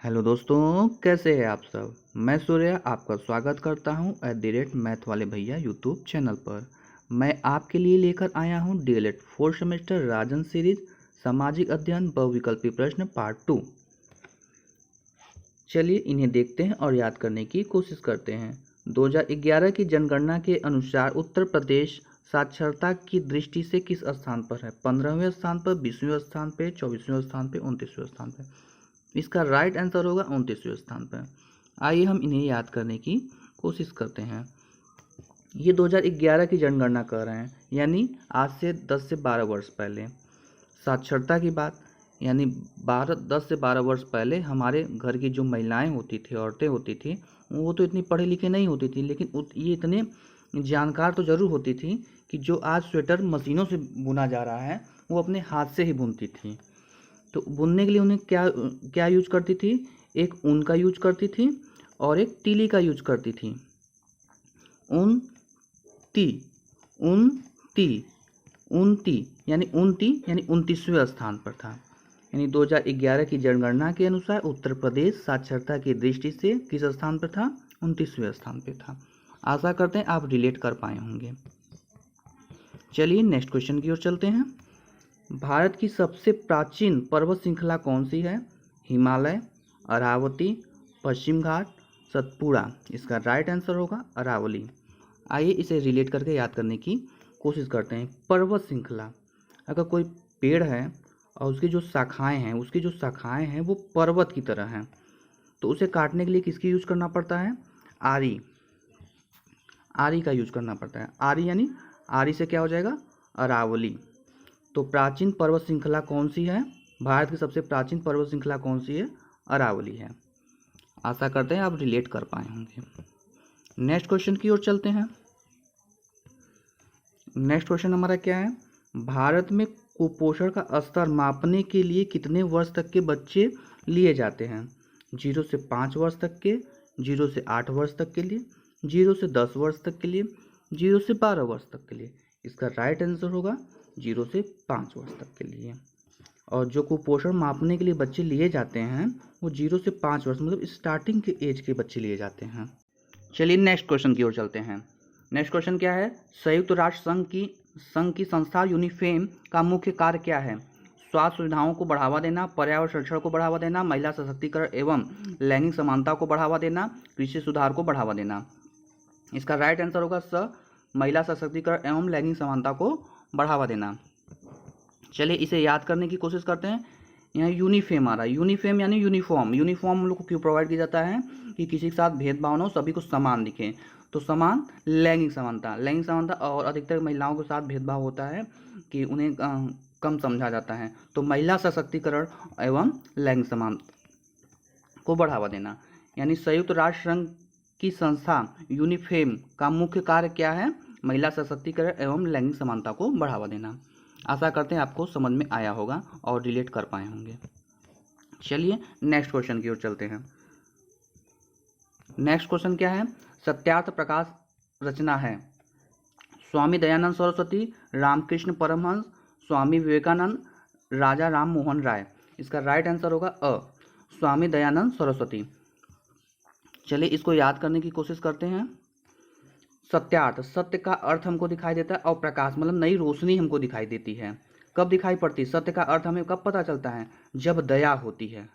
Hello दोस्तों, कैसे हैं आप सब। मैं सूर्या आपका स्वागत करता हूं मैथ वाले भैया यूट्यूब चैनल पर। मैं आपके लिए लेकर आया हूं डीएलएड 4th सेमेस्टर राजन सीरीज सामाजिक अध्ययन बहुविकल्पी प्रश्न पार्ट 2। चलिए इन्हें देखते हैं और याद करने की कोशिश करते हैं। 2011 की जनगणना के अनुसार उत्तर प्रदेश साक्षरता की दृष्टि से किस स्थान पर है? 15वें स्थान पर, 20वें स्थान पर, 24वें स्थान पर, 29वें स्थान पर। इसका राइट आंसर होगा 29वें स्थान पर। आइए हम इन्हें याद करने की कोशिश करते हैं। ये 2011 की जनगणना कर रहे हैं, यानी आज से 10 से 12 वर्ष पहले। साक्षरता की बात, यानी 10 से 12 वर्ष पहले हमारे घर की जो महिलाएं होती थी, औरतें होती थी, वो तो इतनी पढ़े लिखे नहीं होती थी, लेकिन ये इतने जानकार तो ज़रूर होती थी कि जो आज स्वेटर मशीनों से बुना जा रहा है वो अपने हाथ से ही बुनती थी। तो बुनने के लिए उन्हें क्या क्या यूज करती थी? एक ऊन का यूज करती थी और एक तीली का यूज करती थी। ऊन ती ऊन ती ऊन ती यानी 29वें स्थान पर था। यानी 2011 की जनगणना के अनुसार उत्तर प्रदेश साक्षरता की दृष्टि से किस स्थान पर था? 29वें स्थान पर था। आशा करते हैं आप रिलेट कर पाए होंगे। चलिए नेक्स्ट क्वेश्चन की ओर चलते हैं। भारत की सबसे प्राचीन पर्वत श्रृंखला कौन सी है? हिमालय, अरावती, पश्चिम घाट, सतपुड़ा। इसका राइट आंसर होगा अरावली। आइए इसे रिलेट करके याद करने की कोशिश करते हैं। पर्वत श्रृंखला, अगर कोई पेड़ है और उसकी जो शाखाएं हैं वो पर्वत की तरह हैं, तो उसे काटने के लिए किसकी यूज करना पड़ता है? आरी का यूज करना पड़ता है। आरी यानी आरी से क्या हो जाएगा? अरावली। तो प्राचीन पर्वत श्रृंखला कौन सी है? भारत की सबसे प्राचीन पर्वत श्रृंखला कौन सी है? अरावली है। आशा करते हैं आप रिलेट कर पाए होंगे। नेक्स्ट क्वेश्चन की ओर चलते हैं। नेक्स्ट क्वेश्चन हमारा क्या है? भारत में कुपोषण का स्तर मापने के लिए कितने वर्ष तक के बच्चे लिए जाते हैं? 0 से 5 वर्ष तक के, 0 से 8 वर्ष तक के लिए, 0 से 10 वर्ष तक के लिए, 0 से 12 वर्ष तक के लिए। इसका राइट आंसर होगा 0 से 5 वर्ष तक के लिए। और जो कुपोषण मापने के लिए बच्चे लिए जाते हैं वो 0 से 5 वर्ष मतलब स्टार्टिंग के एज के बच्चे लिए जाते हैं। चलिए नेक्स्ट क्वेश्चन की ओर चलते हैं। नेक्स्ट क्वेश्चन क्या है? संयुक्त राष्ट्र संघ की संस्था यूनिफेम का मुख्य कार्य क्या है? स्वास्थ्य सुविधाओं को बढ़ावा देना, पर्यावरण संरक्षण को बढ़ावा देना, महिला सशक्तिकरण एवं लैंगिक समानता को बढ़ावा देना, कृषि सुधार को बढ़ावा देना। इसका राइट आंसर होगा महिला सशक्तिकरण एवं लैंगिक समानता को बढ़ावा देना। चलिए इसे याद करने की कोशिश करते हैं। यहाँ यूनिफेम आ रहा है। यूनिफेम यानी यूनिफॉर्म। यूनिफॉर्म हम लोग को क्यों प्रोवाइड किया जाता है? कि किसी के साथ भेदभाव ना हो, सभी को समान दिखे। तो समान, लैंगिक समानता और अधिकतर महिलाओं के साथ भेदभाव होता है कि उन्हें कम समझा जाता है। तो महिला सशक्तिकरण एवं लैंगिक समानता को बढ़ावा देना। यानी संयुक्त राष्ट्र संघ की संस्था यूनिफेम का मुख्य कार्य क्या है? महिला सशक्तिकरण एवं लैंगिक समानता को बढ़ावा देना। आशा करते हैं आपको समझ में आया होगा और रिलेट कर पाए होंगे। चलिए नेक्स्ट क्वेश्चन की ओर चलते हैं। नेक्स्ट क्वेश्चन क्या है? सत्यार्थ प्रकाश रचना है। स्वामी दयानंद सरस्वती, रामकृष्ण परमहंस, स्वामी विवेकानंद, राजा राम मोहन राय। इसका राइट आंसर होगा स्वामी दयानंद सरस्वती। चलिए इसको याद करने की कोशिश करते हैं। सत्यार्थ, सत्य का अर्थ हमको दिखाई देता है और प्रकाश मतलब नई रोशनी हमको दिखाई देती है। कब दिखाई पड़ती है? सत्य का अर्थ हमें कब पता चलता है? जब दया होती है।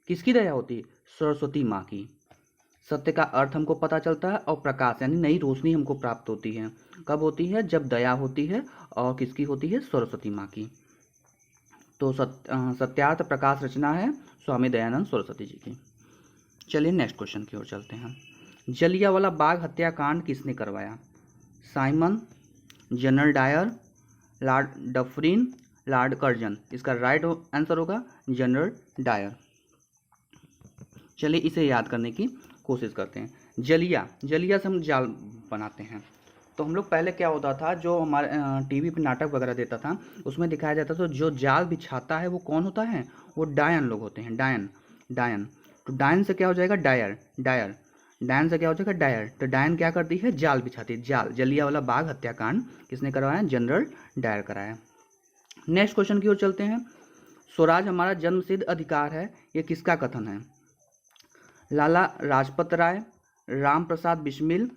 किसकी दया होती है? सरस्वती माँ की। सत्य का अर्थ हमको पता चलता है और प्रकाश यानी नई रोशनी हमको प्राप्त होती है। कब होती है? जब दया होती है। और किसकी होती है? सरस्वती माँ की। तो सत्यार्थ प्रकाश रचना है स्वामी दयानंद सरस्वती जी की। चलिए नेक्स्ट क्वेश्चन की ओर चलते हैं। जलियांवाला बाग हत्याकांड किसने करवाया? Simon, General Dyer, Lord Dufferin, Lord Curzon. इसका राइट आंसर होगा जनरल डायर। चलिए इसे याद करने की कोशिश करते हैं। जलिया से हम जाल बनाते हैं। तो हम लोग पहले क्या होता था, जो हमारे टीवी पे नाटक वगैरह देता था उसमें दिखाया जाता था, जो जाल बिछाता है वो कौन होता है? वो डायन लोग होते हैं। डायन। तो डायन से क्या हो जाएगा? डायर। डायन से क्या हो जाएगा? डायर। तो डायन क्या करती है? जाल बिछाती है। जाल। जलियांवाला बाग हत्याकांड किसने करवाया? जनरल डायर कराया। नेक्स्ट क्वेश्चन की ओर चलते हैं। स्वराज हमारा जन्मसिद्ध अधिकार है, ये किसका कथन है? लाला लाजपत राय, राम प्रसाद बिस्मिल,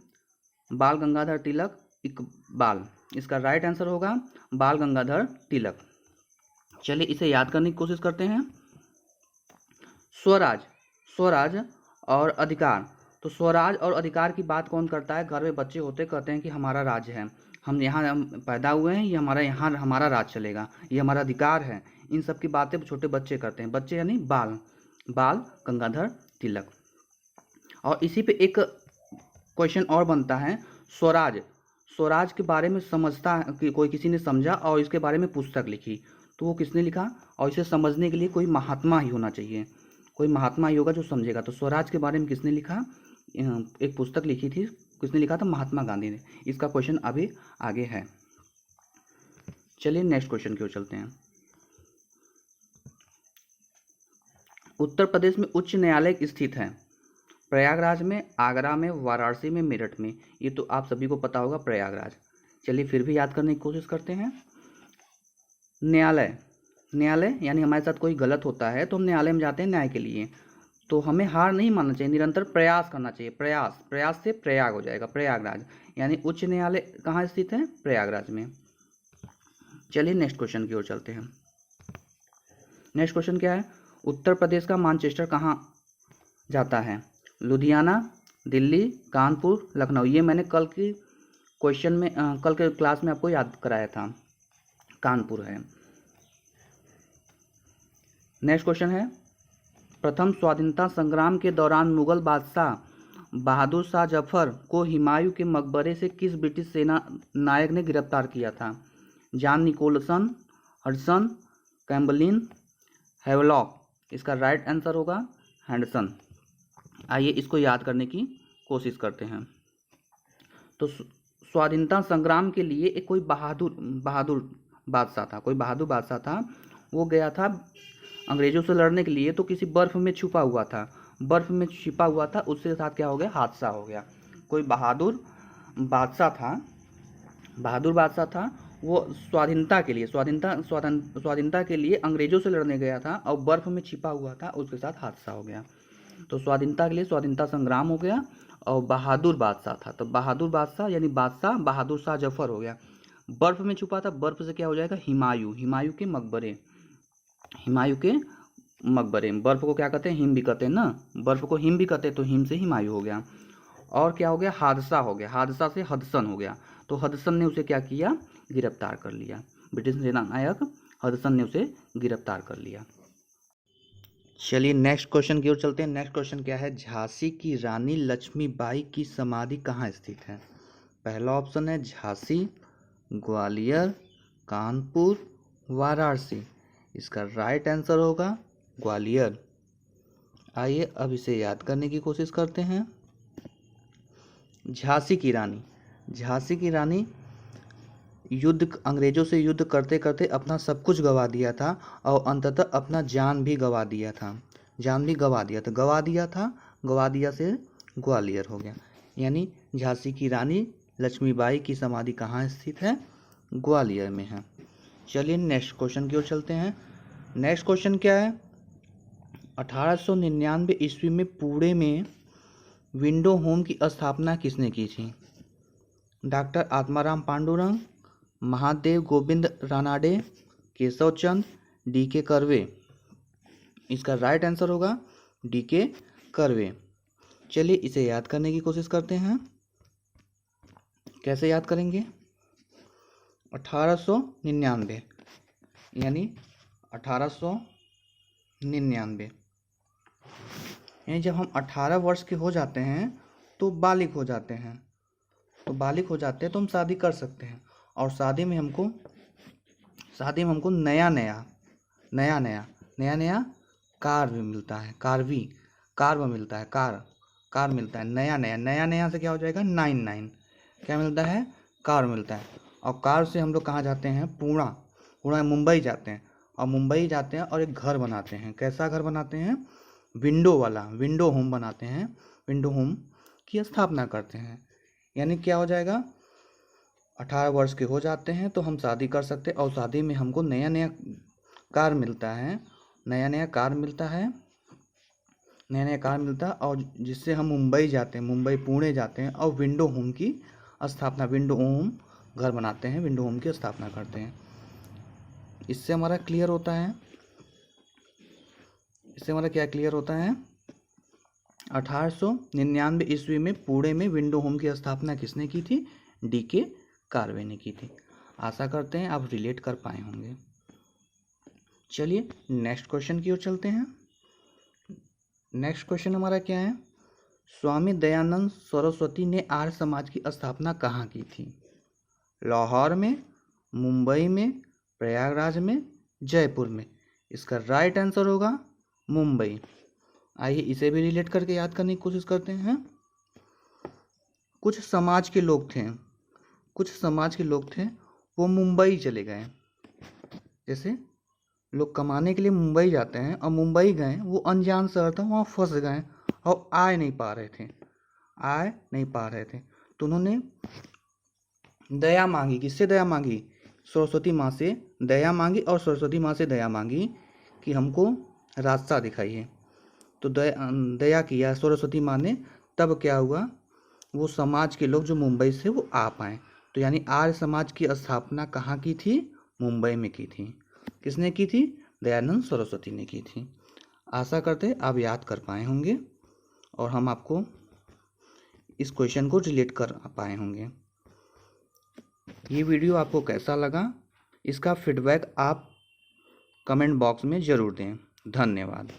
बाल गंगाधर तिलक, इकबाल। इसका राइट आंसर होगा बाल गंगाधर तिलक। चलिए इसे याद करने की कोशिश करते हैं। स्वराज, स्वराज और अधिकार। तो स्वराज और अधिकार की बात कौन करता है? घर में बच्चे होते कहते हैं कि हमारा राज्य है, हम यहाँ पैदा हुए हैं, ये हमारा राज चलेगा, ये हमारा अधिकार है। इन सब की बातें छोटे बच्चे करते हैं। बच्चे यानी बाल गंगाधर तिलक। और इसी पे एक क्वेश्चन और बनता है, स्वराज, स्वराज के बारे में समझता है कि कोई किसी ने समझा और इसके बारे में पुस्तक लिखी, तो वो किसने लिखा? और इसे समझने के लिए कोई महात्मा ही होना चाहिए, कोई महात्मा ही होगा जो समझेगा। तो स्वराज के बारे में किसने लिखा? एक पुस्तक लिखी थी, किसने लिखा था? महात्मा गांधी ने। इसका क्वेश्चन अभी आगे है। चलिए नेक्स्ट क्वेश्चन की ओर चलते हैं। उत्तर प्रदेश में उच्च न्यायालय स्थित है? प्रयागराज में, आगरा में, वाराणसी में, मेरठ में। ये तो आप सभी को पता होगा, प्रयागराज। चलिए फिर भी याद करने की कोशिश करते हैं। न्यायालय, न्यायालय यानी हमारे साथ कोई गलत होता है तो हम न्यायालय में जाते हैं न्याय के लिए। तो हमें हार नहीं मानना चाहिए, निरंतर प्रयास करना चाहिए। प्रयास से प्रयाग हो जाएगा, प्रयागराज। यानी उच्च न्यायालय कहाँ स्थित है? प्रयागराज में। चलिए नेक्स्ट क्वेश्चन की ओर चलते हैं। नेक्स्ट क्वेश्चन क्या है? उत्तर प्रदेश का मैनचेस्टर कहाँ जाता है? लुधियाना, दिल्ली, कानपुर, लखनऊ। ये मैंने कल की क्वेश्चन में कल के क्लास में आपको याद कराया था, कानपुर है। नेक्स्ट क्वेश्चन है, प्रथम स्वाधीनता संग्राम के दौरान मुगल बादशाह बहादुर शाह जफर को हुमायूं के मकबरे से किस ब्रिटिश सेना नायक ने गिरफ्तार किया था? John Nicholson, Hudson, Campbell, Havelock. इसका राइट आंसर होगा हैंडसन। आइए इसको याद करने की कोशिश करते हैं। तो स्वाधीनता संग्राम के लिए एक कोई बहादुर बादशाह था, कोई बहादुर बादशाह था। वो गया था अंग्रेजों से लड़ने के लिए, तो किसी बर्फ में छुपा हुआ था, बर्फ में छिपा हुआ था। उसके साथ क्या हो गया? हादसा हो गया। कोई बहादुर बादशाह था, वो स्वाधीनता के लिए अंग्रेजों से लड़ने गया था और बर्फ में छिपा हुआ था, उसके साथ हादसा हो गया। तो स्वाधीनता के लिए स्वाधीनता संग्राम हो गया और बहादुर बादशाह था, तो बहादुर बादशाह यानी बादशाह बहादुर शाह जफर हो गया। बर्फ में छुपा था, बर्फ से क्या हो जाएगा? हुमायूं के मकबरे। बर्फ को क्या कहते हैं? हिम भी कहते हैं ना, बर्फ को हिम भी कहते हैं, तो हिम से हुमायूं हो गया। और क्या हो गया? हादसा हो गया, हादसा से हडसन हो गया। तो हडसन ने उसे क्या किया? गिरफ्तार कर लिया। ब्रिटिश सेना नायक हडसन ने उसे गिरफ्तार कर लिया। चलिए नेक्स्ट क्वेश्चन की ओर चलते हैं। नेक्स्ट क्वेश्चन क्या है? झांसी की रानी लक्ष्मीबाई की समाधि कहाँ स्थित है? पहला ऑप्शन है झांसी, ग्वालियर, कानपुर, वाराणसी। इसका राइट आंसर होगा ग्वालियर। आइए अब इसे याद करने की कोशिश करते हैं। झांसी की रानी अंग्रेजों से युद्ध करते करते अपना सब कुछ गवा दिया था और अंततः अपना जान भी गवा दिया था। गवा दिया से ग्वालियर हो गया। यानी झांसी की रानी लक्ष्मीबाई की समाधि कहाँ स्थित है? ग्वालियर में है। चलिए नेक्स्ट क्वेश्चन की ओर चलते हैं। नेक्स्ट क्वेश्चन क्या है? 1899 ईस्वी में पुणे में विंडो होम की स्थापना किसने की थी? डॉक्टर आत्माराम पांडुरंग, महादेव गोविंद रानाडे, केशव चंद, डी.के. कर्वे। इसका राइट आंसर होगा डी.के. कर्वे। चलिए इसे याद करने की कोशिश करते हैं। कैसे याद करेंगे? 1899 यानी 1899 यानी जब हम 18 वर्ष के हो जाते हैं तो बालिग हो जाते हैं, तो हम शादी कर सकते हैं। और शादी में हमको नया नया कार भी मिलता है, कार मिलता है नया से क्या हो जाएगा? 99। क्या मिलता है? कार मिलता है। और कार से हम लोग कहाँ जाते हैं? पुणे मुंबई जाते हैं, और एक घर बनाते हैं। कैसा घर बनाते हैं? विंडो होम बनाते हैं, विंडो होम की स्थापना करते हैं। यानी क्या हो जाएगा? 18 वर्ष के हो जाते हैं तो हम शादी कर सकते हैं और शादी में हमको नया कार मिलता है, नया नया कार मिलता है, नया नया कार मिलता है, और जिससे हम मुंबई जाते हैं, मुंबई पुणे जाते हैं और विंडो होम की स्थापना, विंडो होम घर बनाते हैं, विंडो होम की स्थापना करते हैं। इससे हमारा क्लियर होता है, इससे हमारा क्या क्लियर होता है, 1899 ईस्वी में पुणे में विंडो होम की स्थापना किसने की थी? डीके कार्वे ने की थी। आशा करते हैं आप रिलेट कर पाए होंगे। चलिए नेक्स्ट क्वेश्चन की ओर चलते हैं। नेक्स्ट क्वेश्चन हमारा क्या है? स्वामी दयानंद सरस्वती ने आर्य समाज की स्थापना कहाँ की थी? लाहौर में, मुंबई में, प्रयागराज में, जयपुर में। इसका राइट आंसर होगा मुंबई। आइए इसे भी रिलेट करके याद करने की कोशिश करते हैं। कुछ समाज के लोग थे, कुछ समाज के लोग थे, वो मुंबई चले गए। जैसे लोग कमाने के लिए मुंबई जाते हैं और मुंबई गए, वो अनजान शहर था, वहाँ फंस गए और आ नहीं पा रहे थे। तो उन्होंने दया मांगी। किससे दया मांगी? सरस्वती माँ से दया मांगी, और सरस्वती माँ से दया मांगी कि हमको रास्ता दिखाइए। तो दया किया सरस्वती माँ ने। तब क्या हुआ, वो समाज के लोग जो मुंबई से वो आ पाए। तो यानी आर्य समाज की स्थापना कहाँ की थी? मुंबई में की थी। किसने की थी? दयानंद सरस्वती ने की थी। आशा करते आप याद कर पाए होंगे और हम आपको इस क्वेश्चन को रिलेट कर पाए होंगे। ये वीडियो आपको कैसा लगा, इसका फीडबैक आप कमेंट बॉक्स में ज़रूर दें। धन्यवाद।